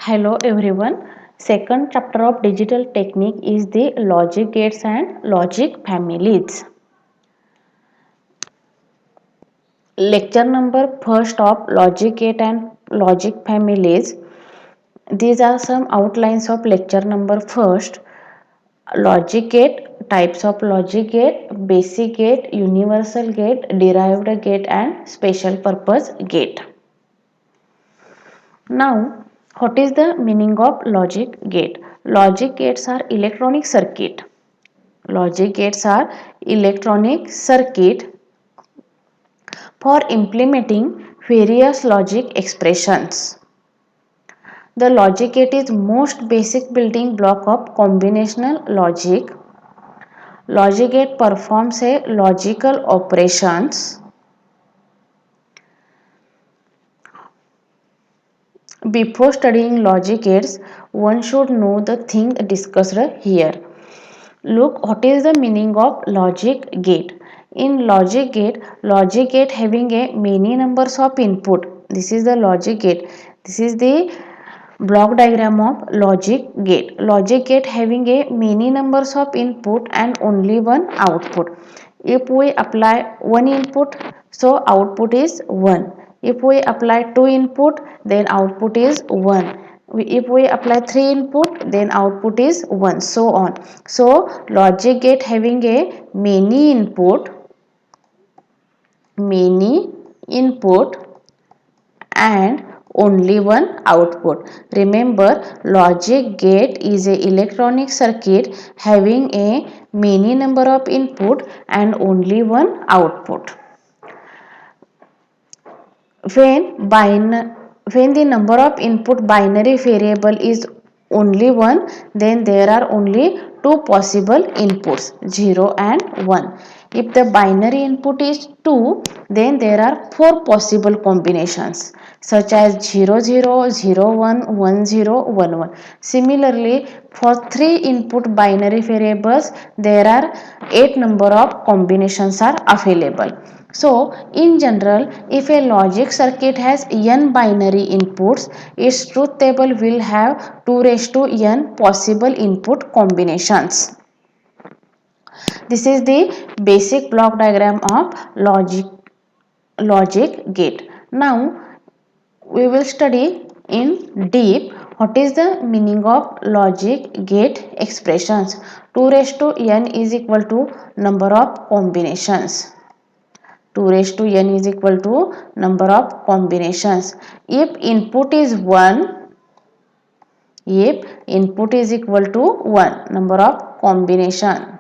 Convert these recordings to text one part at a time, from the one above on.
Hello everyone. Second chapter of digital technique is the logic gates and logic families. Lecture number first of logic gate and logic families. These are some outlines of lecture number first. Logic gate, types of logic gate, basic gate, universal gate, derived gate and special purpose gate. Now, what is the meaning of logic gate? Logic gates are electronic circuit. Logic gates are electronic circuit for implementing various logic expressions. The logic gate is most basic building block of combinational logic. Logic gate performs a logical operations. Before studying logic gates, one should know the thing discussed here. Look, what is the meaning of logic gate? In logic gate having a many numbers of input. This is the logic gate. This is the block diagram of logic gate. Logic gate having a many numbers of input and only one output. If we apply one input, so output is 1. If we apply two input, then output is 1. If we apply 3 input, then output is 1, so on. So logic gate having a many input and only one output. Remember, logic gate is a electronic circuit having a many number of input and only one output. When the number of input binary variable is only one, then there are only two possible inputs, 0 and 1. If the binary input is 2, then there are four possible combinations such as 0 0, 0 1, 1 0, 1 1. Similarly, for 3 input binary variables, there are 8 number of combinations are available. So, in general, if a logic circuit has n binary inputs, its truth table will have 2 raised to n possible input combinations. This is the basic block diagram of logic gate. Now, we will study in deep what is the meaning of logic gate expressions. 2 raised to n is equal to number of combinations. 2 raised to n is equal to number of combinations. If input is 1, if input is equal to 1, number of combination.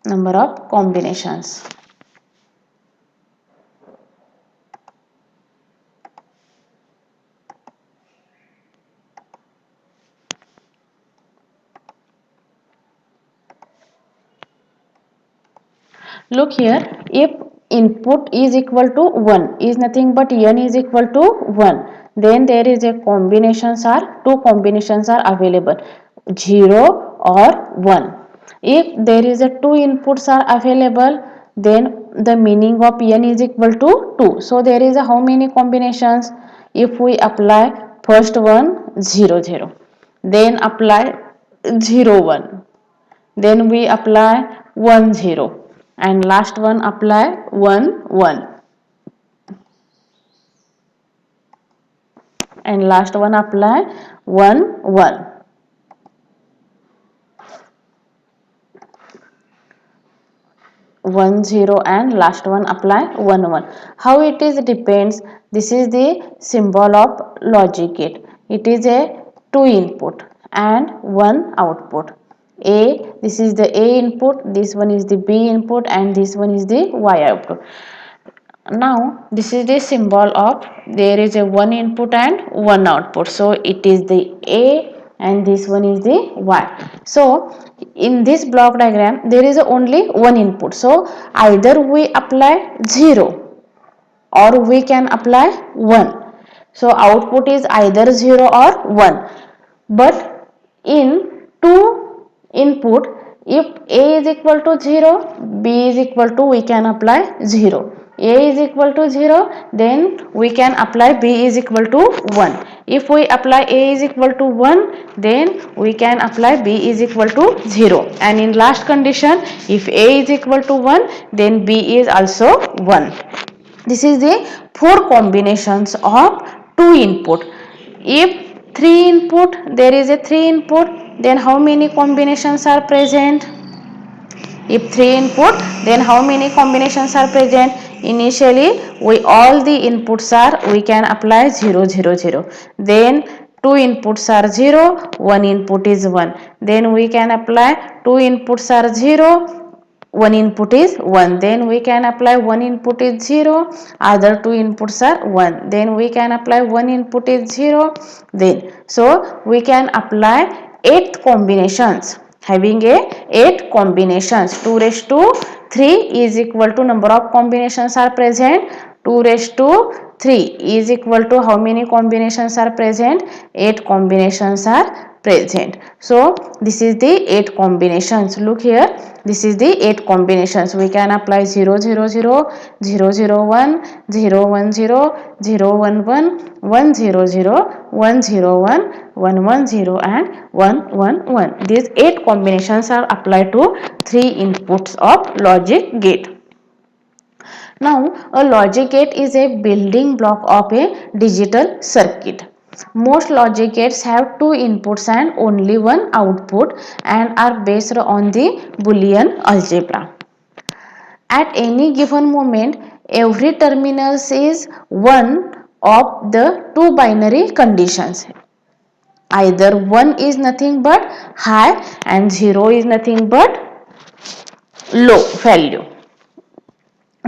Number of combinations. Look here, if input is equal to 1 is nothing but n is equal to 1, then there is a two combinations are available, 0 or 1. If there is a two inputs are available, then the meaning of n is equal to 2. So there is a how many combinations? If we apply first one 0 0, then apply 0 1, then we apply 1 0 and last one apply 1 1 and last one apply 1 1. 1 0 and last one apply 1 1. How it is depends? This is the symbol of logic gate. It is a two input and one output. This is the A input, this one is the B input and this one is the Y output. Now this is the symbol of there is a one input and one output, so it is the A and this one is the Y. So in this block diagram there is only one input, so either we apply 0 or we can apply 1. So output is either 0 or 1. But in two input, if A is equal to 0, B is equal to we can apply 0. A is equal to 0, then we can apply B is equal to 1. If we apply A is equal to 1, then we can apply B is equal to 0. And in last condition, if A is equal to 1, then B is also 1. This is the 4 combinations of 2 input. If 3 input, there is a 3 input, then how many combinations are present? If 3 input, then how many combinations are present? Initially we all the inputs are, we can apply 0 0 0. Then 2 inputs are 0, 1 input is 1. Then we can apply 2 inputs are 0, 1 input is 1. Then we can apply 1 input is 0, other 2 inputs are 1. Then we can apply 1 input is 0. Then so we can apply 8 combinations, having a 8 combinations. 2 raised to 3 is equal to number of combinations are present. 2 raised to 3 is equal to how many combinations are present? 8 combinations are present. So this is the 8 combinations. Look here, this is the 8 combinations. We can apply 0 0 0, 0 0 1, 0 1 0, 0 1 1, 1 0 0, 1 0 1, 1 1 0 and 1 1 1. These 8 combinations are applied to 3 inputs of logic gate. Now, a logic gate is a building block of a digital circuit. Most logic gates have 2 inputs and only one output and are based on the Boolean algebra. At any given moment, every terminal is one of the 2 binary conditions. Either 1 is nothing but high and 0 is nothing but low value.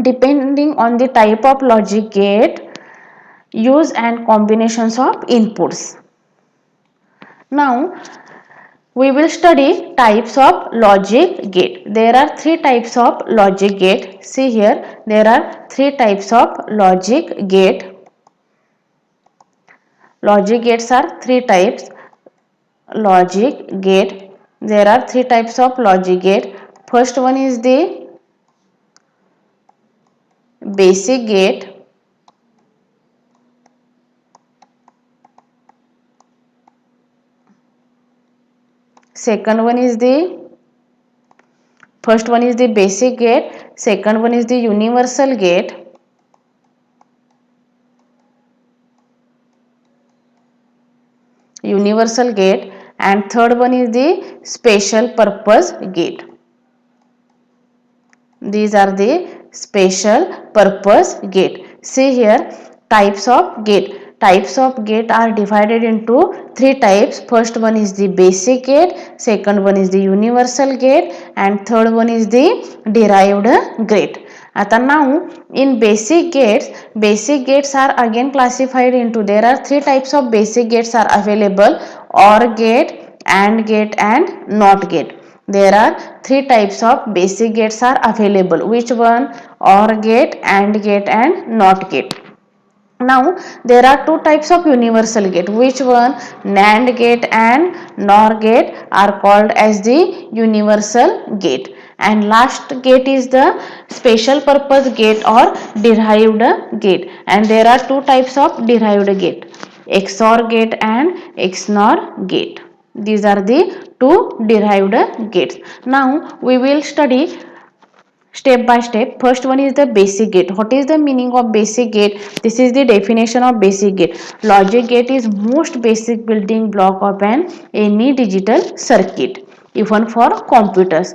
Depending on the type of logic gate, use and combinations of inputs. Now we will study types of logic gate. There are 3 types of logic gate. See here, there are 3 types of logic gate. Logic gates are 3 types. Logic gate. There are 3 types of logic gate. First one is the basic gate. Second one is the First one is the basic gate, second one is the universal gate, and third one is the special purpose gate. These are the special purpose gate. See here, types of gate. Types of gate are divided into 3 types. First one is the basic gate, second one is the universal gate, and third one is the derived gate. आता now in basic gates are again classified into, there are 3 types of basic gates are available: OR gate, AND gate and NOT gate. There are 3 types of basic gates are available. Which one? OR gate, AND gate and NOT gate. Now there are 2 types of universal gate. Which one? NAND gate and NOR gate are called as the universal gate. And last gate is the special purpose gate or derived gate. And there are 2 types of derived gate: XOR gate and XNOR gate. These are the 2 derived gates. Now we will study step by step. First one is the basic gate. What is the meaning of basic gate? This is the definition of basic gate. Logic gate is most basic building block of any digital circuit, even for computers.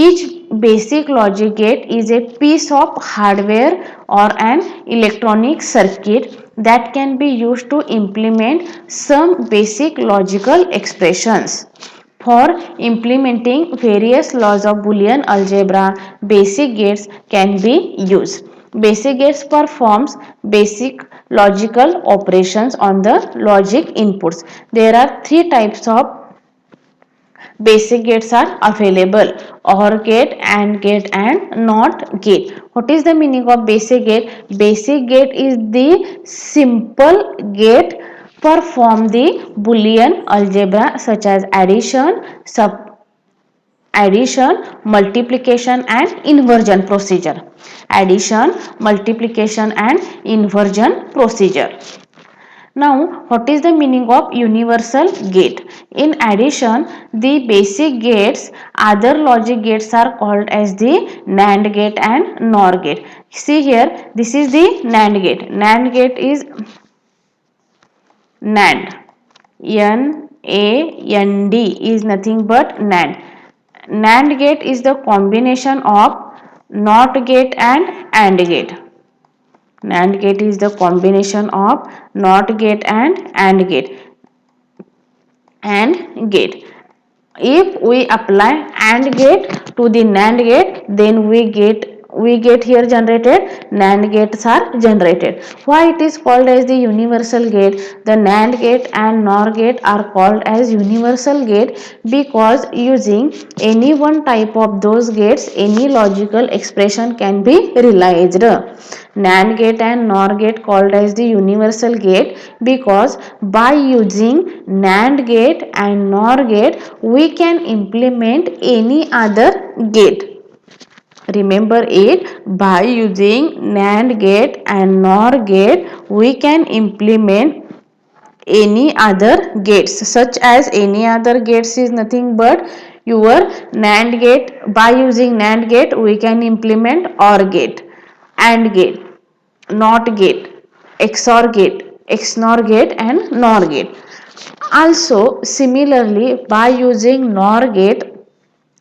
Each basic logic gate is a piece of hardware or an electronic circuit that can be used to implement some basic logical expressions. For implementing various laws of Boolean algebra, basic gates can be used. Basic gates performs basic logical operations on the logic inputs. There are 3 types of basic gates are available: OR gate, AND gate and NOT gate. What is the meaning of basic gate? Basic gate is the simple gate perform the Boolean algebra such as addition, addition, multiplication and inversion procedure. Addition, multiplication and inversion procedure. Now, what is the meaning of universal gate? In addition, the basic gates, other logic gates are called as the NAND gate and NOR gate. See here, this is the NAND gate. NAND gate is NAND. NAND is nothing but NAND. NAND gate is the combination of NOT gate and AND gate. NAND gate is the combination of NOT gate and AND gate. AND gate. If we apply AND gate to the NAND gate, then we get here generated NAND gates are generated. Why it is called as the universal gate? The NAND gate and NOR gate are called as universal gate because using any one type of those gates, any logical expression can be realized. NAND gate and NOR gate called as the universal gate because by using NAND gate and NOR gate we can implement any other gate. Remember it, by using NAND gate and NOR gate we can implement any other gates, such as any other gates is nothing but your NAND gate. By using NAND gate we can implement OR gate, AND gate, NOT gate, XOR gate, XNOR gate and NOR gate. Also similarly by using NOR gate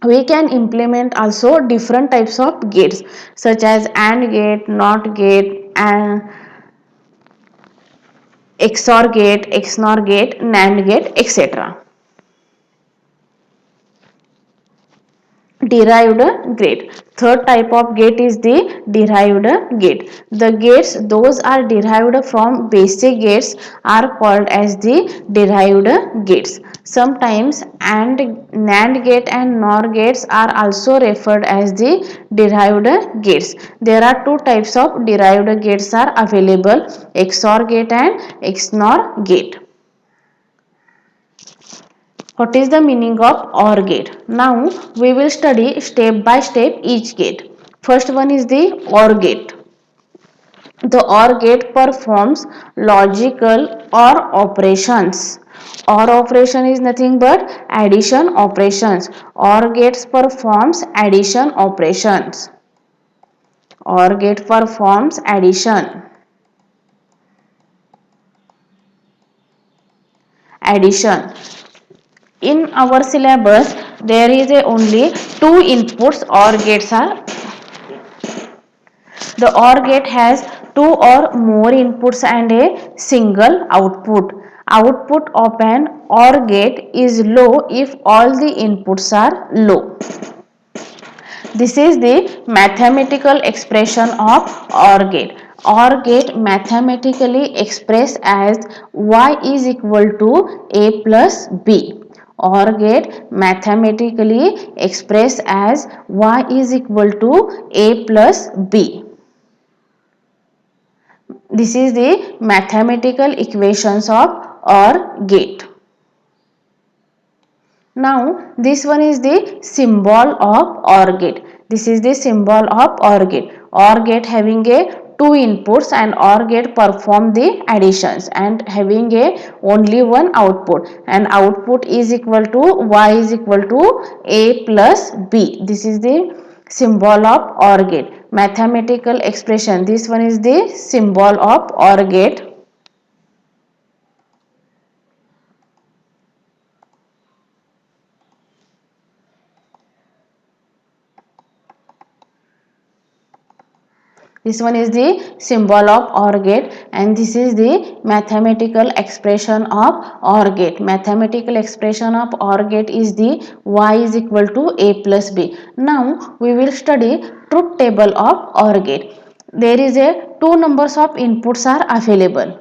we can implement also different types of gates such as AND gate, NOT gate and XOR gate, XNOR gate, NAND gate, etc. Derived gate. Third type of gate is the derived gate. The gates those are derived from basic gates are called as the derived gates. Sometimes AND NAND gate and NOR gates are also referred as the derived gates. There are two types of derived gates are available, XOR gate and XNOR gate. What is the meaning of OR gate? Now we will study step by step each gate. First one is the OR gate. The OR gate performs logical OR operations. OR operation is nothing but addition operations. OR gates performs addition operations. OR gate performs addition. Addition. In our syllabus there is only two inputs OR gates are. The OR gate has two or more inputs and a single output. Output of an OR gate is low if all the inputs are low. This is the mathematical expression of OR gate. OR gate mathematically expressed as y is equal to a plus b. OR gate mathematically expressed as y is equal to a plus b. This is the mathematical equations of OR gate. Now this one is the symbol of OR gate. This is the symbol of OR gate. OR gate having a two inputs and OR gate perform the additions and having a only one output, and output is equal to y is equal to a plus b. This is the symbol of OR gate. Mathematical expression. This one is the symbol of OR gate. This one is the symbol of OR gate and this is the mathematical expression of OR gate. Mathematical expression of OR gate is the y is equal to a plus b. Now we will study truth table of OR gate. There is a two numbers of inputs are available.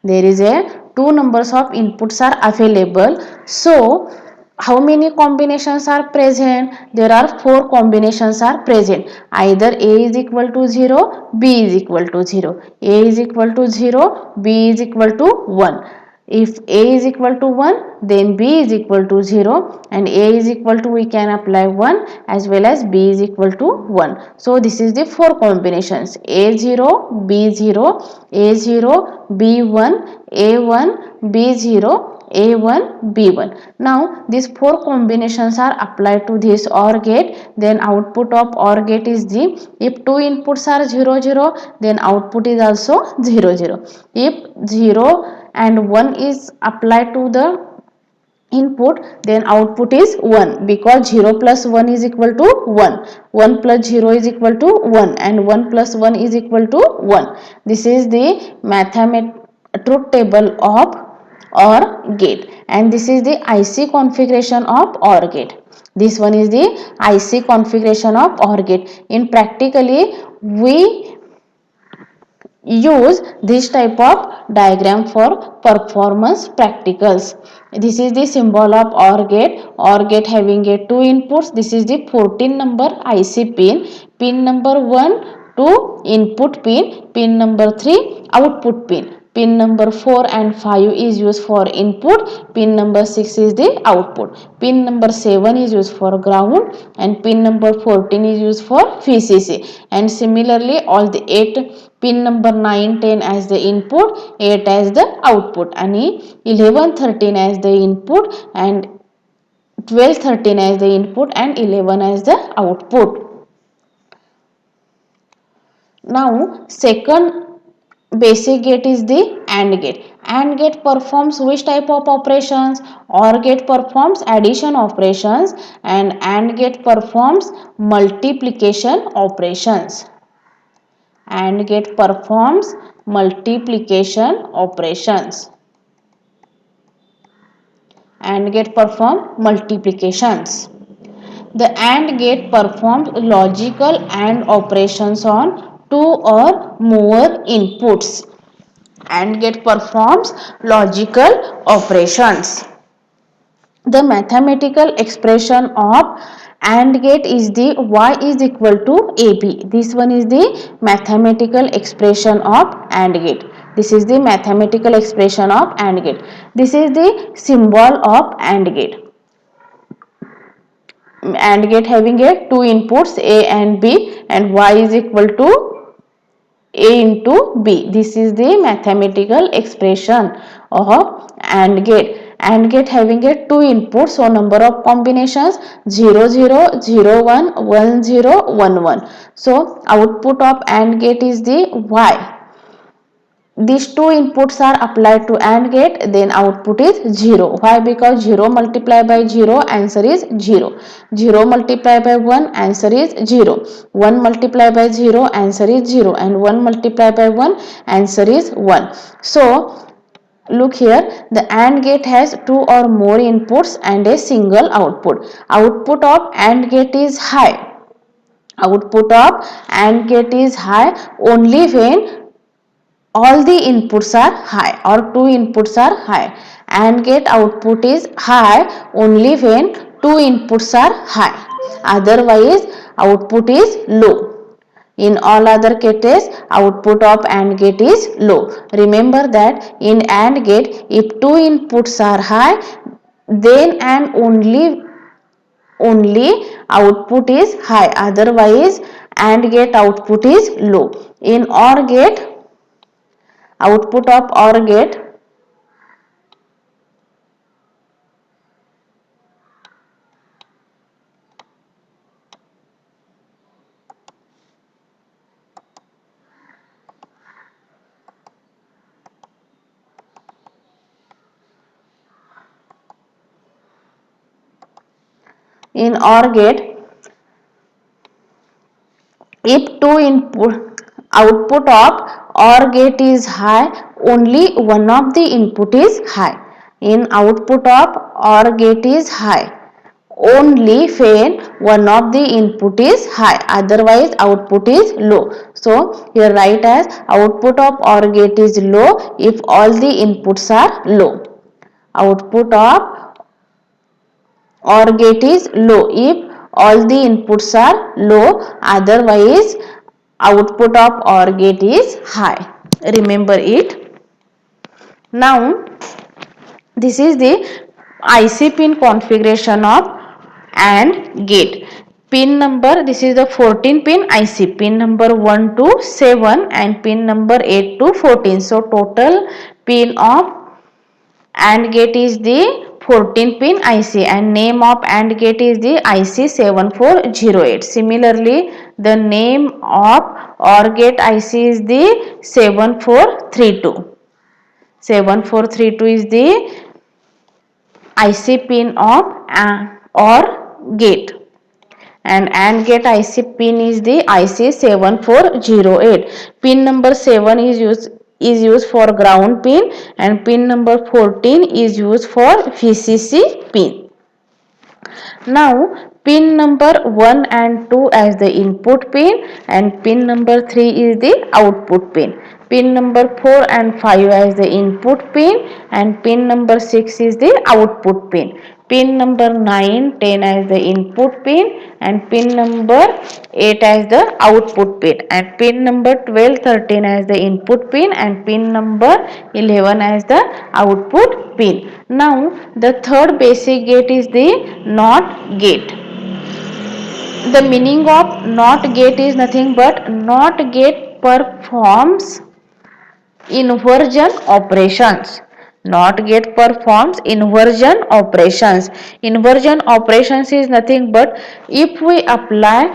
There is a two numbers of inputs are available. So how many combinations are present? There are four combinations are present. Either a is equal to 0, b is equal to 0. A is equal to 0, b is equal to 1. If a is equal to 1, then b is equal to 0, and a is equal to, we can apply 1, as well as b is equal to 1. So this is the four combinations: a0, b0, a0, b1, a1, b0, a1, b1. Now these four combinations are applied to this OR gate. Then output of OR gate is the, if two inputs are 0 0, then output is also 0 0. If 0 and 1 is applied to the input, then output is 1, because 0 plus 1 is equal to 1, 1 plus 0 is equal to 1, and 1 plus 1 is equal to 1. This is the truth table of OR gate, and this is the IC configuration of OR gate. This one is the IC configuration of OR gate. In practically, we use this type of diagram for performance practicals. This is the symbol of OR gate. OR gate having a two inputs. This is the 14 number IC pin. Pin number 1 to input pin. Pin number 3 output pin. Pin number 4 and 5 is used for input. Pin number 6 is the output. Pin number 7 is used for ground, and pin number 14 is used for VCC. And similarly, all the 8 pin number 9, 10 as the input, 8 as the output, and 11, 13 as the input, and 12, 13 as the input, and 11 as the output. Now second basic gate is the AND gate. AND gate performs which type of operations? OR gate performs addition operations, and AND gate performs multiplication operations. AND gate performs multiplication operations. AND gate perform multiplications. The AND gate performs logical AND operations on two or more inputs. AND gate performs logical operations. The mathematical expression of AND gate is the y is equal to AB. This one is the mathematical expression of AND gate. This is the mathematical expression of AND gate. This is the symbol of AND gate. AND gate having a two inputs A and B, and y is equal to A into B. This is the mathematical expression of AND gate. AND gate having a two inputs, so number of combinations 0 0, 0 1, 1 0, 1 1. So output of AND gate is the Y. These two inputs are applied to AND gate, then output is 0. Why? Because 0 multiplied by 0, answer is 0. 0 multiplied by 1, answer is 0. 1 multiplied by 0, answer is 0. And 1 multiplied by 1, answer is 1. So look here, the AND gate has two or more inputs and a single output. Output of AND gate is high. Output of AND gate is high only when all the inputs are high or two inputs are high. AND gate output is high only when two inputs are high. Otherwise, output is low. In all other cases, output of AND gate is low. Remember that in AND gate, if two inputs are high, then and only output is high. Otherwise, AND gate output is low. In OR gate, output of OR gate in OR gate, if two input output of OR gate is high, only one of the input is high. In output of OR gate is high only when one of the input is high, otherwise output is low. So here write as output of OR gate is low if all the inputs are low. Output of OR gate is low if all the inputs are low, otherwise output of OR gate is high. Remember it. Now This is the IC pin configuration of AND gate. Pin number, this is the 14 pin IC, pin number 1 to 7 and pin number 8 to 14. So total pin of AND gate is the 14 pin IC and name of AND gate is the IC7408. Similarly, the name of OR gate IC is the 7432. 7432 is the IC pin of OR gate, and AND gate IC pin is the IC7408. Pin number 7 is used for ground pin and pin number 14 is used for VCC pin. Now pin number 1 and 2 as the input pin and pin number 3 is the output pin. Pin number 4 and 5 as the input pin and pin number 6 is the output pin. Pin number 9, 10 as the input pin and pin number 8 as the output pin and pin number 12, 13 as the input pin and pin number 11 as the output pin. Now the third basic gate is the NOT gate. The meaning of NOT gate is nothing but NOT gate performs inversion operations. NOT gate performs inversion operations. Inversion operations is nothing but if we apply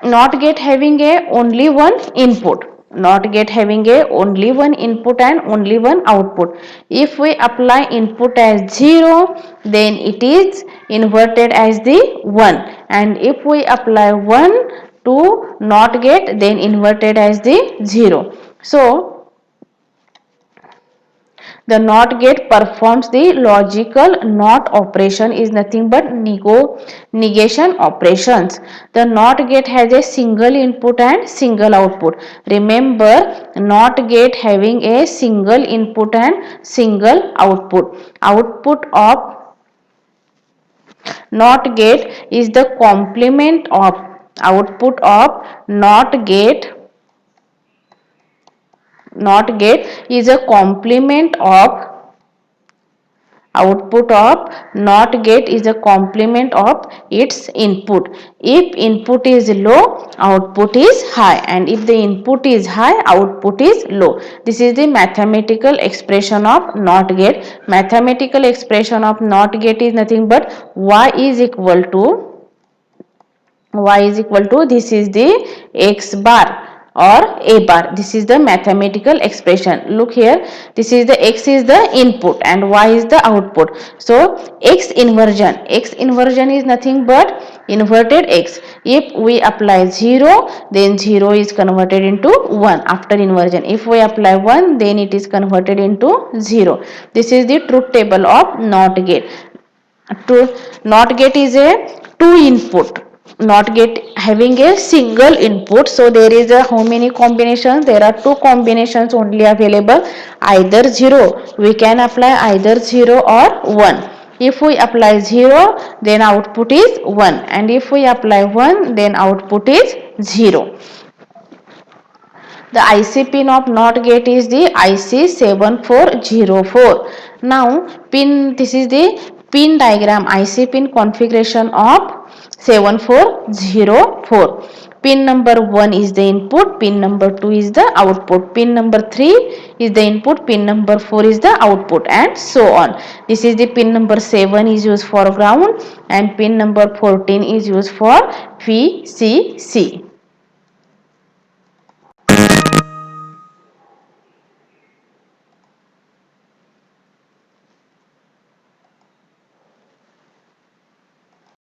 NOT gate having a only one input. NOT gate having a only one input and only one output. If we apply input as 0, then it is inverted as the 1, and if we apply 1 to NOT gate, then inverted as the 0. So the NOT gate performs the logical NOT operation is nothing but negation operations. The NOT gate has a single input and single output. Remember, NOT gate having a single input and single output. Output of NOT gate is the complement of output of NOT gate is a complement of output of NOT gate is a complement of its input. If input is low, output is high, and if the input is high, output is low. This is the mathematical expression of NOT gate. Mathematical expression of NOT gate is nothing but y is equal to this is the x bar or a bar. This is the mathematical expression. Look here, this is the x is the input and y is the output. So x inversion is nothing but inverted x. If we apply 0, then 0 is converted into 1 after inversion. If we apply 1, then it is converted into 0. This is the truth table of NOT gate. NOT gate is a two input. NOT gate having a single input. So there is a how many combinations? There are two combinations only available. Either 0, we can apply either 0 or 1. If we apply 0, then output is 1, and if we apply 1, then output is 0. The IC pin of NOT gate is the IC7404. Now this is the pin diagram, IC pin configuration of 7404. Pin number 1 is the input, pin number 2 is the output, pin number 3 is the input, pin number 4 is the output, and so on. This is the pin number 7 is used for ground and pin number 14 is used for VCC.